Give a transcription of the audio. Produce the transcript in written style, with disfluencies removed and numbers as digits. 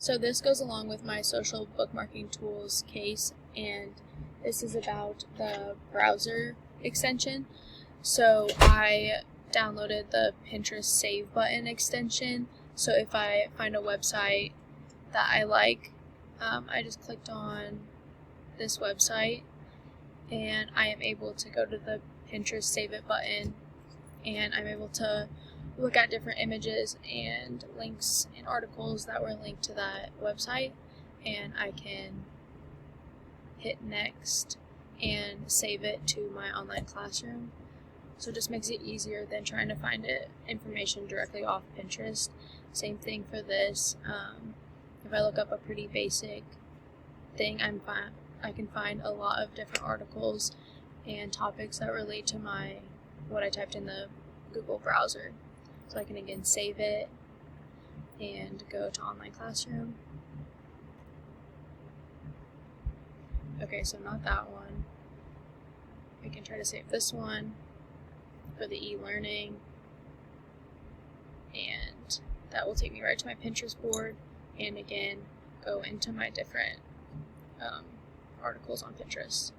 So this goes along with my social bookmarking tools case, and this is about the browser extension. So I downloaded the Pinterest Save Button extension. So if I find a website that I like, I just clicked on this website, and I am able to go to the Pinterest Save It button, and I'm able to look at different images and links and articles that were linked to that website, and I can hit next and save it to my online classroom. So it just makes it easier than trying to find information directly off Pinterest. Same thing for this. If I look up a pretty basic thing, I can find a lot of different articles and topics that relate to what I typed in the Google browser. So I can again save it and go to online classroom. Okay, so not that one. I can try to save this one for the e-learning, and that will take me right to my Pinterest board, and again go into my different articles on Pinterest.